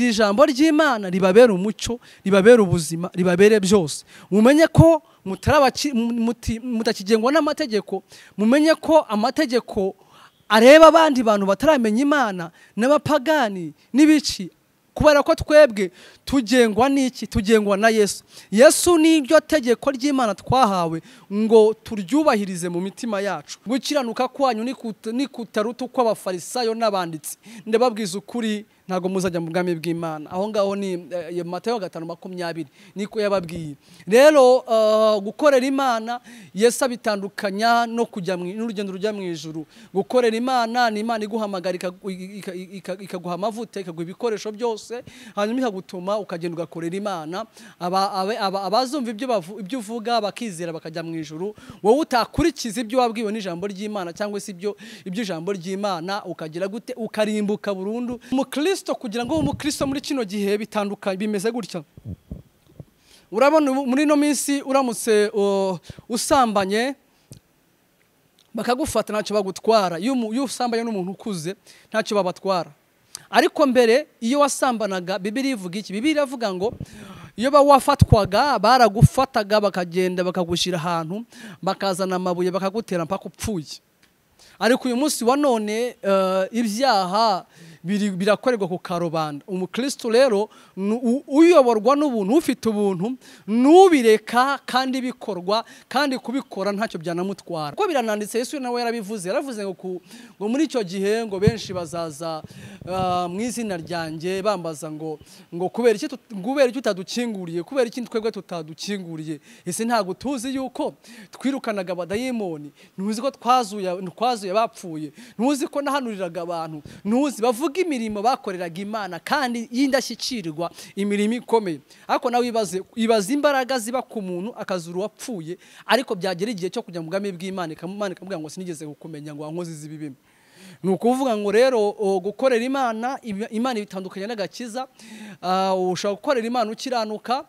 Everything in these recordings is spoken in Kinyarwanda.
iri jambo ry'Imana ribabera umucyo, ribabera ubuzima, ribabere byose. Mumenye ko mutakigengwa n'amategeko, mumenye ko amategeko areba abandi bantu bataramenya Imana n'abapagani n'ibici, kubera ko twebwe tugengwa n'iki? Tugengwa na Yesu. Yesu ni iryo tegeko ry'Imana twahawe ngo turyubahirize mu mitima yacu. Gukiranuka kwanyu ni kutaruta uko abafarisayo n'abanditsi. Ndababwiza ukuri ntago muzajya mu bwami bw'Imana. Aho ngaho ni Matayo 5:20 niko yababwiye. Rero gukorera Imana Yesu abitandukanya no kujya n'urugendo rujya mu ijuru. Gukorera Imana ni Imana iguhamagara ikaguha amavuta, ikaguha ibikoresho byose, hanyuma ikagutuma ukagenda ugakorera Imana. Abazumva ibyo uvuga bakizera bakajya mu ijuru. Wowe utakurikiza ibyo wabwiwe n'ijambo ry'Imana cyangwa se ibyo ijambo ry'Imana ukagira gute? Ukarimbuka burundu. Umukristo kugira ngo umukristo muri kino gihe bitandukanye bimeze gutya. Urabona muri no minsi uramutse usambanye bakagufata ntacyo bagutwara. Iyo usambanye n'umuntu ukuze ntacyo babatwara. Ariko mbere iyo wasambanaga Bibiliya ivuga iki? Bibiliya iravuga ngo iyo wafatwaga baragufataga bakagenda bakagushira ahantu bakazana amabuye bakagutera mpaka upfuye. Ariko uyu munsi wa none ibyaha birakorerwa ku karubanda. Umukristo rero uyoborwa n'ubuntu, ufite ubuntu, nubireka kandi bikorwa, kandi kubikora ntacyo byanamutwara. Ko birananditse Yesu nawe yarabivuze, yaravuze ngo muri icyo gihe ngo benshi bazaza mu izina ryanjye bambaza ngo kubera iki utadukinguriye, kubera iki twebwe tutadukinguriye. Ese ntago tuzi yuko twirukanaga abadayimoni, ntuzi ko twazuye bapfuye, ntuzi ko nahanuriraga abantu, ntuzi bavuga imirimo bakoreraga Imana kandi y'indashyikirwa, imirimo ikomeye. Ariko nawe ibaze imbaraga ziba ku muntu akazuru wapfuye, ariko byagera igihe cyo kujya mu bwami bw'Imana ikamubwira ngo sinigeze kukumenya ngo wankoze izibibi. Nukuvuga ngo rero gukorera Imana bitandukanye n'agakiza. Ushobora gukorera Imana ukiranuka,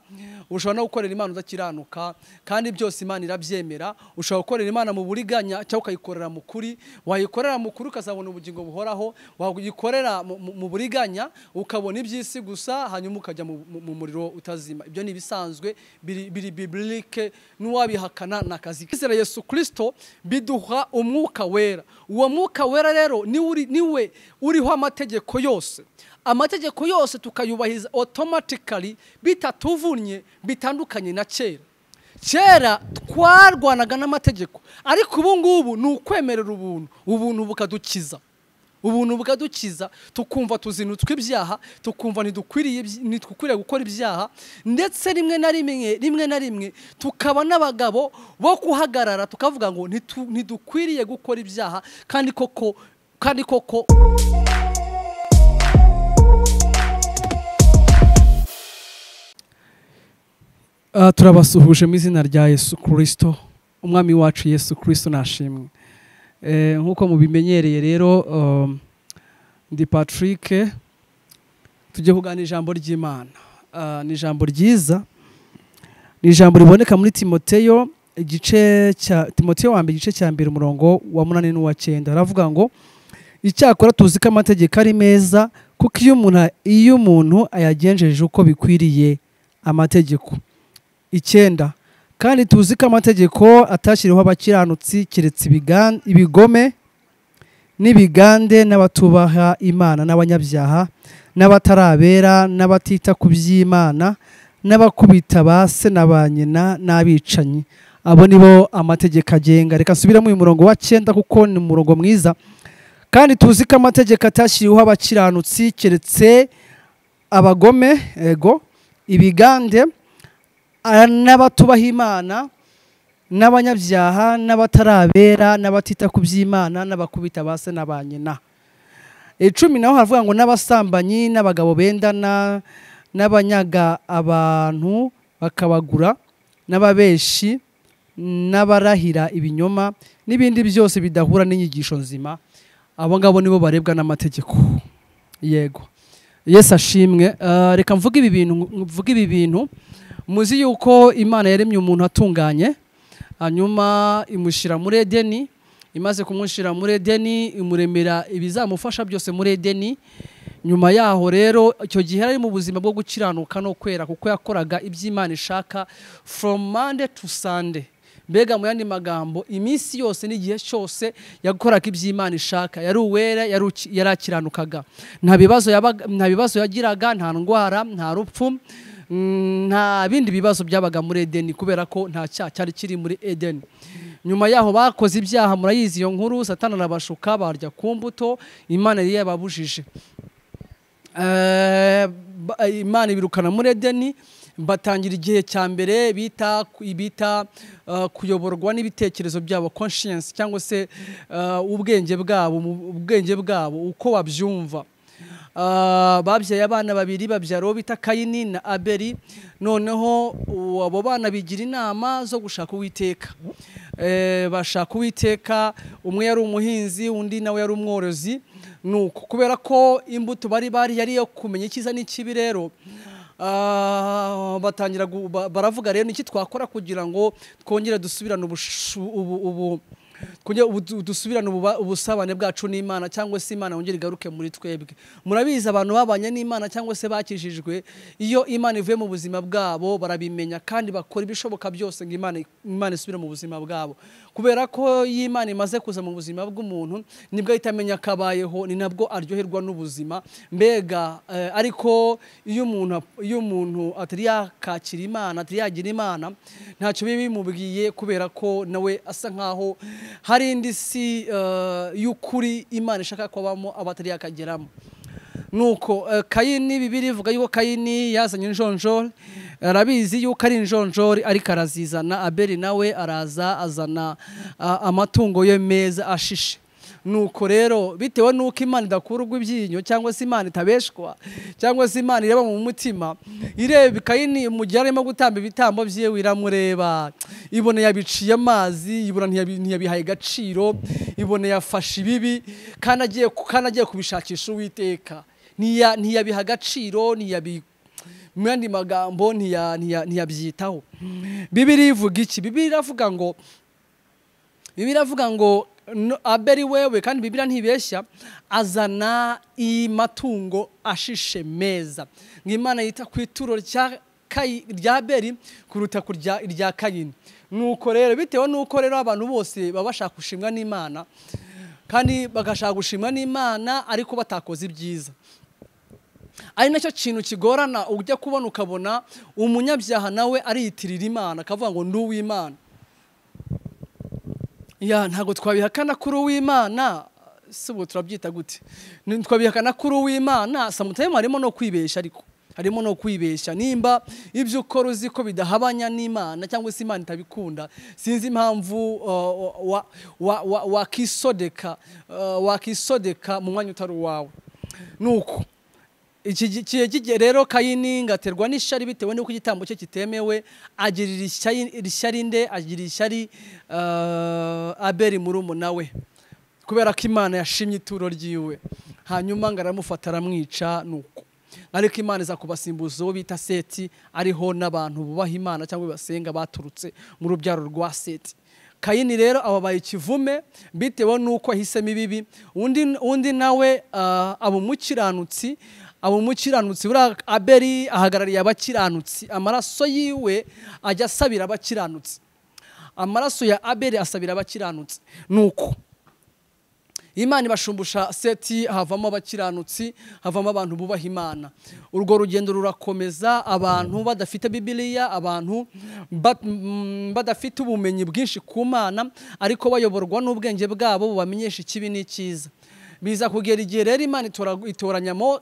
ushobora no gukorera Imana udakiranuka, kandi byose Imana irabyemera. Ushobora gukorera Imana mu buriganya cyangwa ukayikorera mu kuri. Wayikorera mu kuri ukazabona ubugingo buhoraho, wayikorera mu buriganya ukabona iby'isi gusa, hanyuma ukajya mu muriro utazima. Ibyo ni bisanzwe, biri biblique, n'uwabihakana nakazi. Kwizera Yesu Kristo biduha umwuka wera. Uwo mwuka wera rero niwe uriho amategeko yose. Amategeko yose tukayubahiriza automatically bitatuvunye, bitandukanye na kera. Kera twarwanaga n'amategeko, ariko ubu ngubu ni ukwemerera ubuntu bukadukiza. Ubuntu bukadukiza, tukumva tuzinutswe ibyaha, tukumva ntidukwiriye gukora ibyaha, ndetse rimwe na rimwe tukaba n'abagabo bo kuhagarara tukavuga ngo ntidukwiriye gukora ibyaha, kandi koko turabasuhuje mu izina rya Yesu Kristo. Umwami wacu Yesu Kristo nashimwe. Nkuko mubimenyereye rero ndi Patrick, tujye kugana ijambo ry'Imana. Ni ijambo ryiza, ni ijambo riboneka muri Timoteyo wa mbere igice cya 2 umurongo wa 8 n'uwa 9. Aravuga ngo icyakora tuzi ko amategeko ari meza, kuko iyo umuntu ayagenjeje uko bikwiriye amategeko. 9. Kandi tuzi ko amategeko atashyiriweho abakiranutsi keretse ibigome n'ibigande n'abatubaha Imana n'abanyabyaha n'abatarabera n'abatita ku by'Imana n'abakubita base na ba nyina n'abicanyi. Abo nibo amategeko agenga. Reka nsubiramo uyu murongo wa 9 kuko ni umurongo mwiza. Kandi tuzi ko amategeko atashyiriweho abakiranutsi keretse abagome, ibigande n'abatubaha Imana n'abanyabyaha n'abatarabera n'abatita ku by'Imana n'abakubita base na ba nyina. 10 naho haravuga ngo n'abasambanyi n'abagabo bendana n'abanyaga abantu bakabagura n'ababeshi n'abarahira ibinyoma n'ibindi byose bidahura n'inyigisho nzima. Abo ngabo nibo barebwa n'amategeko. Yego, Yesu ashimwe. Reka mvuge ibi bintu. Muzi yuko Imana yaremye umuntu atunganye, hanyuma imushira muri Edeni. Imaze kumushira muri Edeni imuremera ibizamufasha byose muri Edeni. nyuma yaho rero icyo gihe ari mu buzima bwo gukiranuka no kwera kuko yakoraga iby'Imana ishaka from Monday to Sunday. Mbega mu yandi magambo iminsi yose n'igihe cyose yakoraga iby'Imana ishaka, yari uwera, yarakiranukaga, nta bibazo yagiraga, nta ndwara, nta rupfu, nta bindi bibazo byabaga muri Edeni kubera ko nta cyaha cyari kiri muri Edeni. Nyuma yaho bakoze ibyaha, murayizi iyo nkuru, Satani arabashuka barya ku mbuto Imana yari yababujije. Imana ibirukana muri Edeni, batangira igihe cya mbere bita kuyoborwa n'ibitekerezo byabo, conscience cyangwa se ubwenge bwabo uko babyumva. Babyaye abana babiri, babyara uwo bita Kayini na Abeli. Noneho abo bana bigira inama zo gushaka Uwiteka, bashaka Uwiteka. Umwe yari umuhinzi, undi nawe yari umworozi. Nuko kubera ko imbuto bari yari yo kumenya icyiza n'ikibi, rero batangira baravuga rero niki twakora kugira ngo twongere dusubirane dusubirane ubusabane bwacu n'Imana, cyangwa se Imana yongere igaruke muri twebwe. Murabizi abantu babanye n'Imana cyangwa se bakijijwe, iyo Imana ivuye mu buzima bwabo barabimenya kandi bakora ibishoboka byose ngo Imana isubire mu buzima bwabo, kubera ko iyo Imana imaze kuza mu buzima bw'umuntu nibwo ahita amenya akabayeho, ni nabwo aryoherwa n'ubuzima. Mbega ariko iyo umuntu atari yakakira Imana, atari yagira Imana, ntacyo bimubwiye, kubera ko nawe asa nkaho hari indi si y'ukuri Imana ishaka ko abamo abatari yakageramo. Nuko Kayini, Bibiliya ivuga yuko Kayini yazanye injonjori, arabizi yuko ari injonjori ariko arazizana. Abeli nawe araza azana amatungo ye meza ashishe. Nuko rero bitewe nuko Imana idakurwa ibyinyo, cyangwa se Imana itabeshwa, cyangwa se Imana ireba mu mutima, ireba Kayini mu gihe arimo gutamba ibitambo byiwe, iramureba, ibone yabiciye amazi, ibona ntiyabihaye agaciro, ibone yafashe ibibi kandi agiye kubishakisha Uwiteka, ntiyabiha agaciro, mu yandi magambo ntiyabyitaho. Bibiliya ivuga iki? Bibiliya iravuga ngo Abeli wewe, kandi Bibiliya ntibeshya, azana amatungo ashishe meza. Ng'Imana yita ku ituro rya Abeli kuruta irya Kayini. Nuko rero bitewe nuko rero abantu bose baba bashaka gushimwa n'Imana, kandi bagashaka gushimwa n'Imana ariko batakoze ibyiza, ari nacyo kintu kigorana. Ujya kubona ukabona umunyabyaha nawe ariyitirira Imana, akavuga ngo ndi uw'Imana. Ntago twabihakana kuri uw'Imana, sibo turabyita gute? Twabihakana kuri uw'Imana, samutayemo harimo no kwibesha, ariko harimo no kwibesha. Nimba ibyo ukora uzi ko bidahabanya n'Imana cyangwa se Imana itabikunda, sinzi impamvu wakisodeka mu mwanya utari uwawe. Nuko iki rero Kayini ngaterwa n'ishyari bitewe n'uko igitambo cye kitemewe, agirira ishyari nde? Agirira ishyari Abeli murumuna we, kubera ko Imana yashimye ituro ryiwe. Hanyuma ngo aramufata aramwica. Nuko ariko Imana iza kubasimbuza uwo bita Seti, ariho n'abantu bubaha Imana cyangwa basenga baturutse mu rubyaro rwa Seti. Kayini rero ababaye ikivume bitewe n'uko ahisemo ibibi. Undi nawe aba umukiranutsi. Buriya Abeli ahagarariye abakiranutsi, amaraso yiwe ajya asabira abakiranutsi, amaraso ya Abeli asabira abakiranutsi. Nuko Imana ibashumbusha Seti, havamo abakiranutsi, havamo abantu bubaha Imana. Urwo rugendo rurakomeza, abantu badafite Bibiliya, abantu badafite ubumenyi bwinshi ku Mana, ariko bayoborwa n'ubwenge bwabo bamenyesha ikibi n'icyiza. Biza kugera igihe rero Imana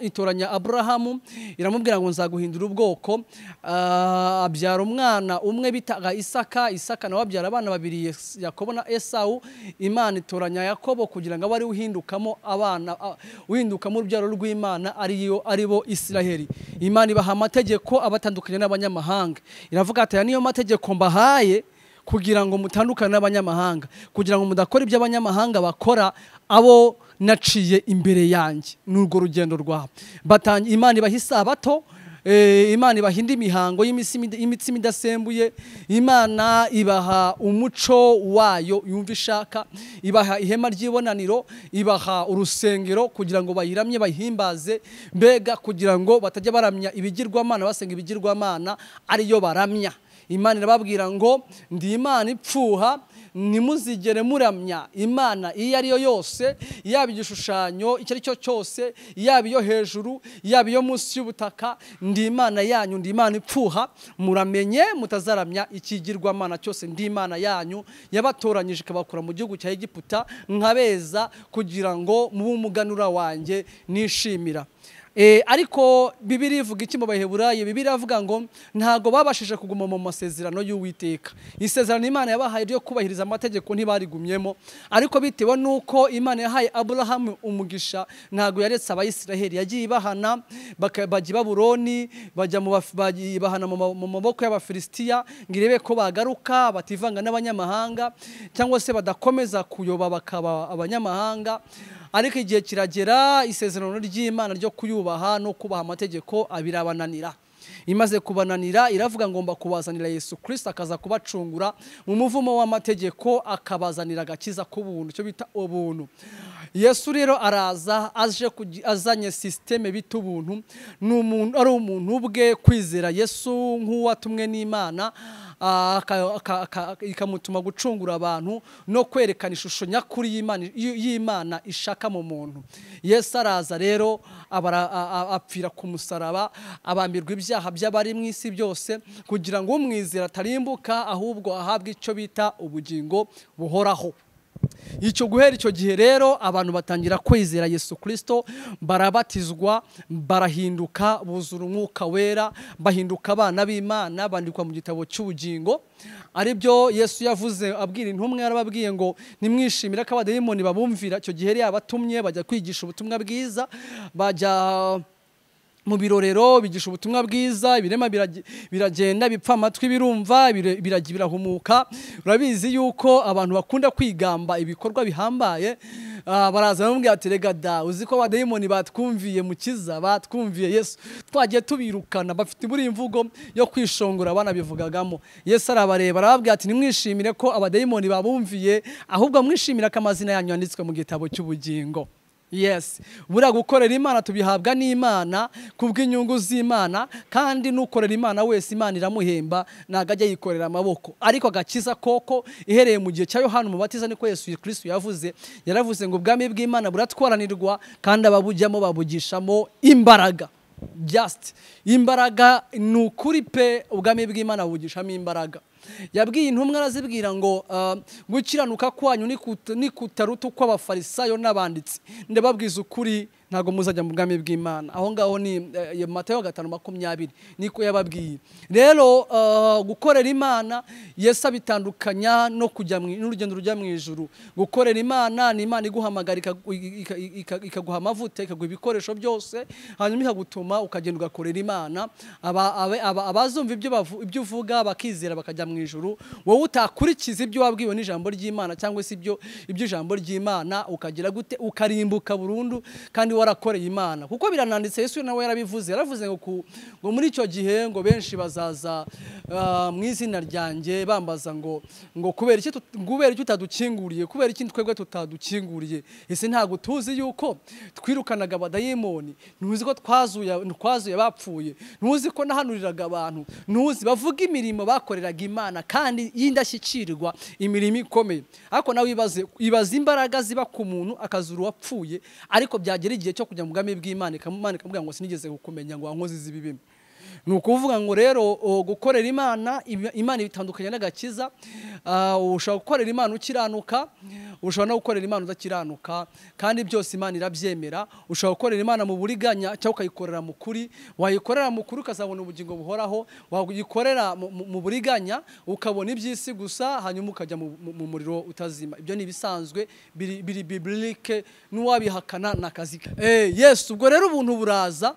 itoranya Aburahamu, iramubwira ngo nzaguhindura ubwoko. Abyara umwana umwe bitaga Isaka nawe abyara abana babiri, Yakobo na Esawu. Imana itoranya Yakobo kugira ngo abe ari uhindukamo urubyaro rw'Imana, aribo Isiraheli. Imana ibaha amategeko abatandukanye n'abanyamahanga, iravuga ati aya niyo mategeko mbahaye kugira ngo mutandukane n'abanyamahanga, kugira ngo mudakora ibyo abanyamahanga bakora, abo naciye imbere yanjye. N'urwo rugendo rwabo Imana ibaha isabato, Imana ibaha indi mihango y'imitsima idasembuye, Imana ibaha umuco wayo yumva ishaka, ibaha ihema ry'ibonaniro, ibaha urusengero kugira ngo bayiramye bayihimbaze, mbega kugira ngo batajya baramya ibigirwamana basenga ibigirwamana ariyo baramya. Imana irababwira ngo ndi Imana ipfuha, nimuzigere muramya Imana iyo ari yo yose, yaba igishushanyo icyo ari cyo cyose, yaba iyo hejuru, yaba iyo munsi y'ubutaka, ndi Imana yanyu, ndi Imana ipfuha, muramenye mutazaramya ikigirwamana cyose. Ndi Imana yanyu yabatoranyije ikabakura mu gihugu cya Egiputa nkabeza kugira ngo mube umuganura wanjye nishimira. Ariko Bibiliya ivuga iki mu Baheburayo? Bibiliya ivuga ngo ntago babashije kuguma mu masezerano y'Uwiteka. Isezerano Imana yabahaye ryo kubahiriza amategeko ntibarigumyemo, ariko bitewe nuko Imana yahaye Aburahamu umugisha, ntago yaretse Abayisiraheli, yagiye ibahana bajya i Babuloni, bahana mu maboko y'Abafilisitiya ngo irebe ko bagaruka bativanga n'abanyamahanga cyangwa se badakomeza kuyoba bakaba abanyamahanga. Ariko igihe kiragera, isezerano ry'Imana ryo kuyubaha no kubaha amategeko abirabananira. Imaze kubananira iravuga ngomba kubazanira Yesu Kristo akaza kubacungura mu muvumo w'amategeko, akabazanira agakiza k'ubuntu, cyo bita ubuntu. Yesu rero araza azanye systeme bita ubuntu, n'umuntu ari umuntu ubwe kwizera Yesu nk'uwatumwe n'Imana, ikamutuma gucungura abantu no kwerekana ishusho nyakuri y'Imana ishaka mu muntu. Yesu araza rero apfira ku musaraba, abambirwa ibyaha by'abari mu isi byose kugira ngo umwizera atarimbuka ahubwo ahabwe icyo bita ubugingo buhoraho. Icyo guhera icyo gihe rero abantu batangira kwizera Yesu Kristo, barabatizwa, barahinduka, buzura umwuka wera, bahinduka abana b'Imana, bandikwa mu gitabo cy'ubugingo. Aribyo Yesu yavuze abwira intumwa, yarababwiye ngo nimwishimire ko abadayimoni babumvira. Icyo gihe yabatumye bajya kwigisha ubutumwa bwiza, bajya mu birorero bigisha ubutumwa bwiza, ibirema biragenda bipfa amatwi birumva, birahumuka. Urabizi yuko abantu bakunda kwigamba ibikorwa bihambaye, baraza bamubwira ati rega da, uzi ko abadayimoni batwumviye Mukiza, batwumviye Yesu, twagiye tubirukana. Bafite buri imvugo yo kwishongora banabivugagamo. Yesu arabareba arababwira ati nimwishimire ko abadayimoni babumviye, ahubwo mwishimire ko amazina yanyu yanditswe mu gitabo cy'ubugingo. Yes, buriya gukorera Imana tubihabwa n'Imana kubw'inyungu z'Imana, kandi n'ukorera Imana wese Imana iramuhemba, ntago ajya yikorera amaboko. Ariko agakiza koko ihereye mu gihe cya Yohana Umubatiza niko Yesu Kristo yaravuze ngo ubwami bw'Imana buratwaranirwa kandi ababujyamo babugishamo imbaraga. Just imbaraga ni ukuri pe, ubwami bw'Imana bugishamo imbaraga. Yabwiye intumwa arazibwira ngo gukiranuka kwanyu nikutaruta uko abafarisayo n'abanditsi, ndababwiza ukuri ntago muzajya mu bwami bw'Imana. Aho ngaho ni Matayo 5:20 niko yababwiye. Rero gukorera Imana Yesu abitandukanya no kujya n'urugendo rujya mu ijuru. Gukorera Imana ni Imana iguhamagara ikaguha amavuta, ikaguha ibikoresho byose, hanyuma ikagutuma ukagenda ugakorera Imana. Abazumva ibyo uvuga bakizera bakajya mu ijuru. Wowe utakurikiza ibyo wabwiwe n'ijambo ry'Imana cyangwa se ibyo ijambo ry'Imana, ukagira gute? Ukarimbuka burundu kandi warakoreye Imana. Kuko birananditse, Yesu nawe yarabivuze, yaravuze ngo muri icyo gihe ngo benshi bazaza mu izina ryanjye bambaza ngo kubera iki utadukinguriye, kubera iki twebwe tutadukinguriye. Ese ntago tuzi yuko twirukanaga abadayimoni? Ntuzi ko twazuye bapfuye? Ntuzi ko nahanuriraga abantu? Ntuzi bavuga imirimo bakoreraga Imana kandi y'indashyikirwa, imirimo ikomeye? Ariko nawe ibaze imbaraga ziba ku muntu akazura uwapfuye, ariko byagera igihe cyo kujya mu bwami bw'Imana ikamubwira ngo sinigeze kukumenya ngo wankoze izibibi. Ni ukuvuga ngo rero gukorera Imana bitandukanye n'agakiza. Ushobora gukorera Imana ukiranuka, ushobora no gukorera Imana udakiranuka, kandi byose Imana irabyemera. Ushobora gukorera Imana mu buriganya cyangwa ukayikorera mu kuri. Wayikorera mu kuri ukazabona ubugingo buhoraho, wayikorera mu buriganya ukabona iby'isi gusa, hanyuma ukajya mu muriro utazima. Ibyo ni ibisanzwe, biri biblique, n'uwabihakana n'akazi. Yes, ubwo rero ubuntu buraza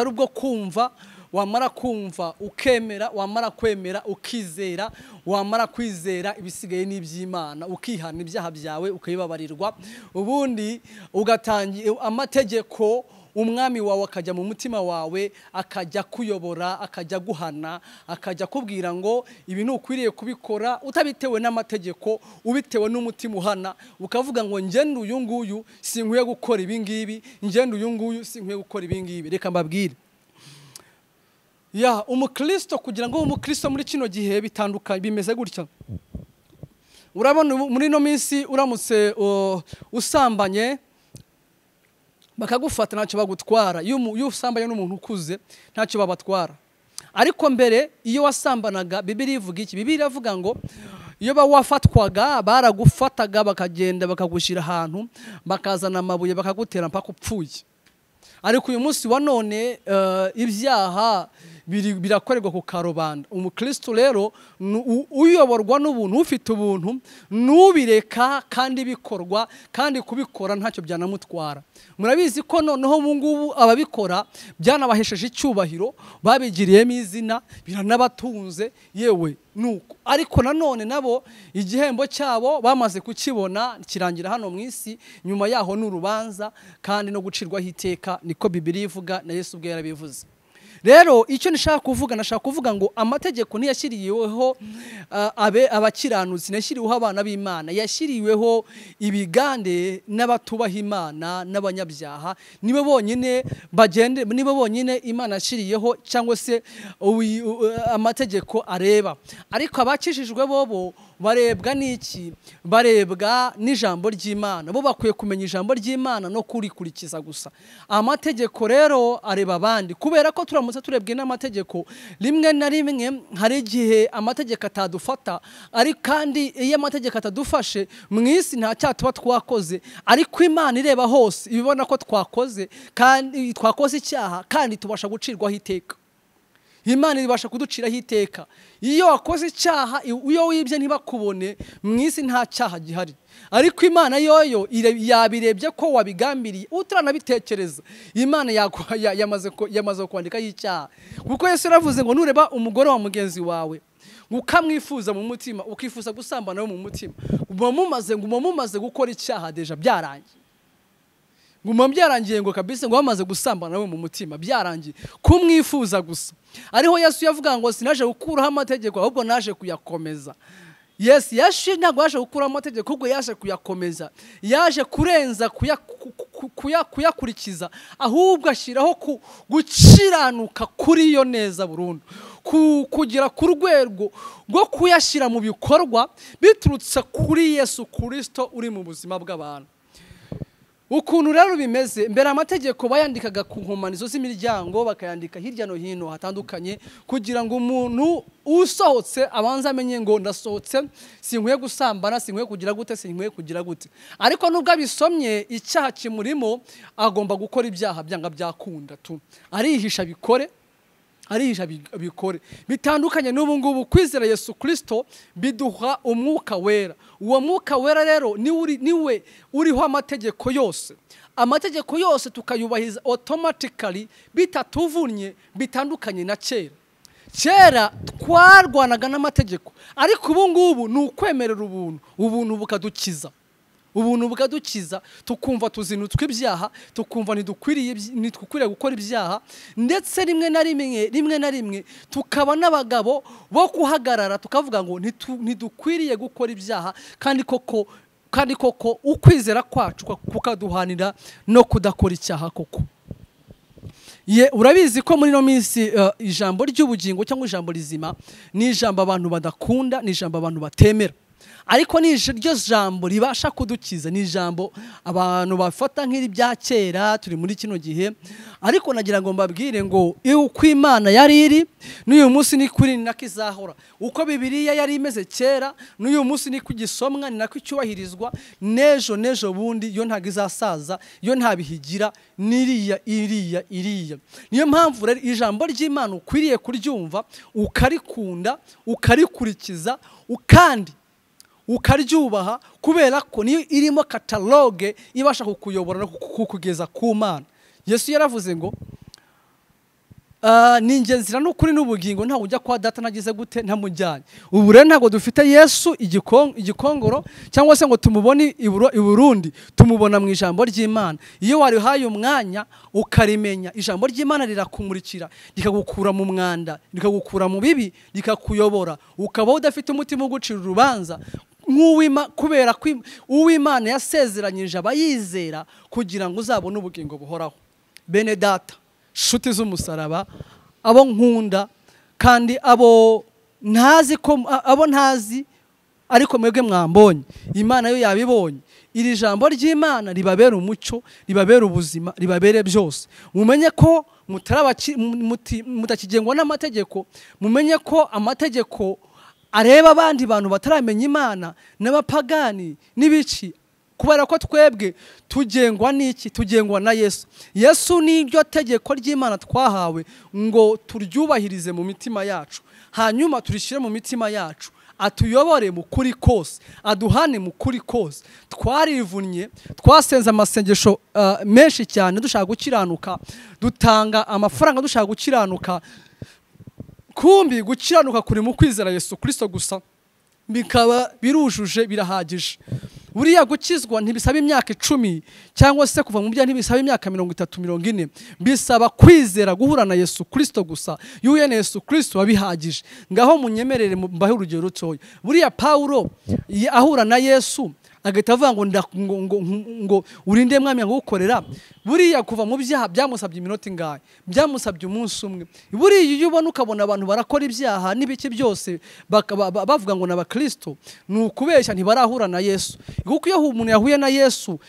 ari ubwo kumva, wamara kumva ukemera, wamara kwemera ukizera, wamara kwizera ibisigaye n'iby'Imana, ukihana ibyaha byawe ukayibabarirwa, ubundi ugatangira amategeko umwami wawe akajya mu mutima wawe akajya kuyobora akajya guhana akajya kubwira ngo ibintu ukwiriye kubikora utabitewe n'amategeko ubitewe n'umutima uhana ukavuga ngo ngende uyu nguyu sinkwiye gukora ibi ngibi ngende uyu nguyu sinkwiye gukora ibi ngibi reka mbabwire ya umukristo kugira ngo umukristo muri kino gihe bitandukanye bimeze gutya urabona muri no minsi uramutse usambanye bakagufata ntacyo bagutwara iyo usambanye n'umuntu ukuze ntacyo babatwara ariko mbere iyo wasambanaga Bibiliya ivuga iki Bibiliya iravuga ngo iyo wafatwaga baragufataga bakagenda bakagushyira ahantu bakazana amabuye bakagutera mpaka upfuye ariko uyu munsi wa none ibyaha birakorerwa ku karubanda umukristo rero uyoborwa n'ubuntu ufite ubuntu nubireka kandi bikorwa kandi kubikora ntacyo byanamutwara murabizi ko noneho ubungubu ababikora byanabahesheje icyubahiro babigiriyemo izina biranabatunze yewe nuko ariko nanone nabo igihembo cyabo bamaze kukibona kirangira hano mu isi nyuma yaho n'urubanza kandi no gucirwaho iteka niko Bibiliya ivuga na Yesu ubwe yarabivuze rero icyo nashaka kuvuga ngo amategeko ntiyashyiriweho abakiranutsi yashyiriweho abana b'Imana yashyiriweho ibigande n'abatubaha Imana n'abanyabyaha nibo bonyine bagende nibo bonyine Imana yashyiriyeho cyangwa se amategeko areba ariko abakijijwe bobo barebwa n'iki barebwa n'ijambo ry'Imana bo bakwiye kumenya ijambo ry'Imana no kurikurikiza gusa amategeko rero areba abandi kubera ko turamutse turebwe n'amategeko rimwe na rimwe hari igihe amategeko atadufata ari kandi iyo amategeko atadufashe mu isi nta cyaha tuba twakoze ariko Imana ireba hose ibibona ko twakoze kandi twakoze icyaha kandi tubasha gucirwaho iteka Imana ibasha kuduciraho iteka iyo wakoze icyaha iyo wibye ntibakubone mu isi nta cyaha gihari ariko Imana yoyo yabirebye ko wabigambiriye utanabitekereza Imana yamaze kwandika y'icyaha kuko Yesu yaravuze ngo nureba umugore wa mugenzi wawe ukamwifuza mu mutima ukifuza gusambana mu mutima mumaze gukora icyaha deja byarangiye byarangiye ngo kabisa ngo bamaze gusambana nawe mu mutima byarangiye kumwifuza gusa ariho Yesu yavuga ngo sinaje gukuraho amategeko ahubwo naje kuyakomeza Yes yaje ntabwo yaje gukuraho amategeko ahubwo yaje kuyakomeza yaje kurenza kuyakurikiza ahubwo ashyiraho gukiranuka kuri yo neza burundu kugira ku rwego rwo kuyashyira mu bikorwa biturutse kuri Yesu Kristo uri mu buzima bw'abantu ukuntu rero bimeze mbere amategeko bayandikaga ku nkomanizo z'imiryango bakayandika hirya no hino hatandukanye kugira ngo umuntu usohotse abanza amenye ngo ndasohotse sinkwiye gusambana sinkwiye kugira gute sinkwiye kugira gute ariko nubwo abisomye icyaha kimurimo agomba gukora ibyaha byanga byakunda tu arihisha bikore bitandukanye n'ubu ngubu kwizera Yesu Kristo biduha umwuka wera uwo mwuka wera rero niwe uriho amategeko yose tukayubahiza automatically bitatuvunye bitandukanye na kera twarwanaga n'amategeko ariko ubu ngubu ni ukwemerera ubuntu bukadukiza tukumva tuzinutswe ibyaha tukumva ntidukwiriye gukora ibyaha ndetse rimwe na rimwe tukaba n'abagabo bo kuhagarara tukavuga ngo ntidukwiriye gukora ibyaha kandi koko ukwizera kwacu kukaduhanira no kudakora icyaha koko urabizi ko muri no minsi ijambo ry'ubugingo cyangwa ijambo rizima ni ijambo abantu badakunda ni ijambo abantu batemera ariko ni ryo jambo ribasha kudukiza ni ijambo abantu bafata nk'iri bya kera turi muri kino gihe ariko nagira ngo mbabwire ngo uko Imana yari iri n'uyu munsi ni kuri nako izahora uko Bibiliya yari imeze kera n'uyu munsi ni kugisomwa ni nako icyubahirizwa nejo bundi yo ntago izasaza yo ntabihigira iriya niyo mpamvu rero ijambo ry'Imana ukwiriye kuryumva ukarikunda ukarikurikiza ukandi ukaryubaha kubera ko niyo irimo kataloge ibasha kukuyobora no kukugeza ku Mana Yesu yaravuze ngo ni ingenzira n'ukuri n'ubugingo ntawe ujya kwa data nagize gute ntamujyanye. Ubu rero ntabwo dufite Yesu igikongoro cyangwa se ngo tumubone i Burundi, tumubona mu ijambo ry'Imana. Iyo warihaye umwanya ukarimenya, ijambo ry'Imana rirakumurikira, rikagukura mu mwanda, rikagukura mu bibi, rikakuyobora, ukaba udafite umutima wo gucira urubanza kubera ko uw'Imana yasezeranyije abayizera kugira ngo uzabone ubugingo buhoraho. Bene data, nshuti z'umusaraba, abo nkunda kandi abo ntazi ariko mwebwe mwambonye, Imana yo yabibonye. Iri jambo ry'Imana ribabera umucyo, ribabera ubuzima, ribabere byose. Mumenye ko mutakigengwa n'amategeko, mumenye ko amategeko areba abandi bantu bataramenya Imana n'abapagani n'ibici, kubera ko twebwe tugengwa n'iki? Tugengwa na Yesu. Yesu ni iryo tegeko ry'Imana twahawe ngo turyubahirize mu mitima yacu, hanyuma turishyire mu mitima yacu, atuyobore mu kuri kose, aduhane mu kuri kose. Twarivunnye, twasenze amasengesho menshi cyane dushaka gukiranuka, dutanga amafaranga dushaka gukiranuka. Kumbi gukiranuka kuri mu kwizera Yesu Kristo gusa, bikaba birujuje, birahagije. Buriya gukizwa ntibisaba imyaka 10 cyangwa se kuva mu byaha ntibisaba imyaka 30 40, bisaba kwizera, guhura na Yesu Kristo gusa. Yuye na Yesu Kristo wabihagije. Ngaho munyemerere mbahe urugero rutoya. Buriya Paulo ahura na Yesu agahita avuga ngo urinde mwami ngukorera. Buriya kuva mu byaha byamusabye iminota ingahe? Byamusabye umunsi umwe. Buriya iyo ubona ukabona abantu barakora ibyaha n'ibiki byose bavuga ngo n'abakristo, ni ukubeshya ntibarahura na Yesu. Kuko iyo umuntu yahuye na Yesu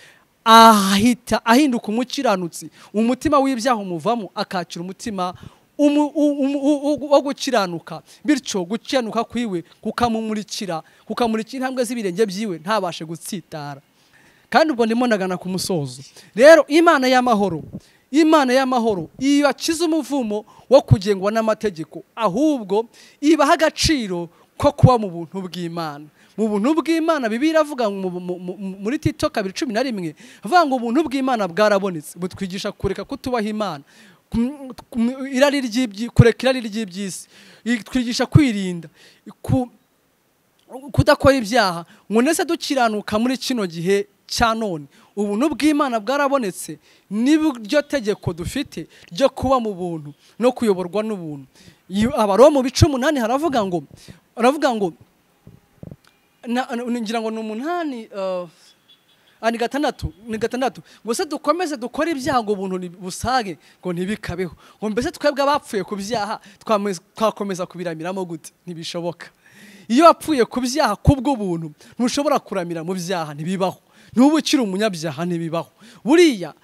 ahita ahinduka umukiranutsi, umutima w'ibyaha umuvamo, akakira umutima wo gukiranuka. Bityo gukiranuka kwiwe kukamumurikira intambwe z'ibirenge byiwe, ntabashe gutsitara. Kandi ubwo ndimo ndagana ku musozo. Rero Imana y'amahoro ibakiza umuvumo wo kugengwa n'amategeko, ahubwo ibaha agaciro ko kuba mu buntu bw'Imana. Mu buntu bw'Imana Bibiliya iravuga muri Tito 2:11 avuga ngo ubuntu bw'Imana bwarabonetse, butwigisha kureka kutubaha Imana, kureka irari ry'iby'isi, twigisha kwirinda kudakora ibyaha, ngo nese dukiranuka muri kino gihe cya none. Ubuntu bw'Imana bwarabonetse, nibyo tegeko dufite ryo kuba mu buntu no kuyoborwa n'ubuntu. Abaroma 8 haravuga ngo ngira ngo n'umunani ni gatandatu ngo se dukomeze dukora ibyaha ngo ubuntu busage ngo ntibikabeho. Ngo mbese twebwe abapfuye ku byaha twakomeza kubiramiramo gute? Ntibishoboka. Iyo wapfuye ku byaha kubw'ubuntu ntushobora kuramira mu byaha, ntibibaho. N'ubu ukiri umunyabyaha ntibibaho. Buriya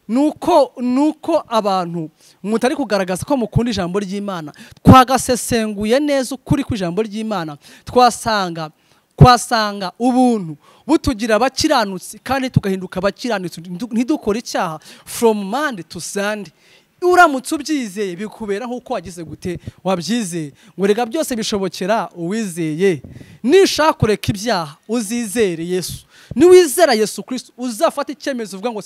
nuko abantu mutari kugaragaza ko mukunda ijambo ry'Imana, twagasesenguye neza ukuri kw'ijambo ry'Imana, twasanga ubuntu butugira abakiranutsi kandi tugahinduka abakiranutsi, ntidukore icyaha from Monday to Sunday. Uramutse ubyizeye bikubera nk'uko wagize gute wabyizeye. Ngo rega byose bishobokera uwizeye. Nishaka kureka ibyaha uzizere Yesu. Niwizera Yesu Kristo uzafata icyemezo uvuga ngo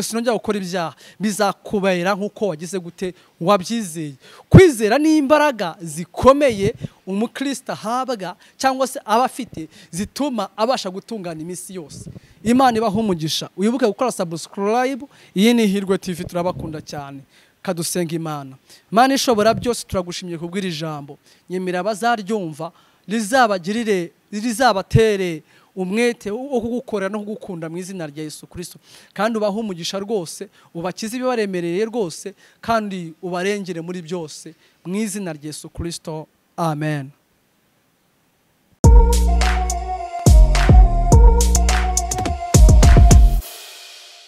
sinongera gukora ibyaha, bizakubera nk'uko wagize gute wabyizeye. Kwizera ni imbaraga zikomeye umukristo ahabwa cyangwa se abafite, zituma abasha gutungana iminsi yose. Imana ibaho umugisha. Uyibuke gukora subscribe. Iyi ni IHIRWE TV, turabakunda cyane. Kadusenga Imana. Imana ishobora byose, turagushimiye kubwira ijambo. Nyemera abazaryumva rizabagirire, rizabatere umwete wo kugukorera no kugukunda mu izina rya Yesu Kristo. Kandi ubaho umugisha rwose, ubakize ibibaremereye rwose, kandi ubarengere muri byose mu izina rya Yesu Kristo. Amen.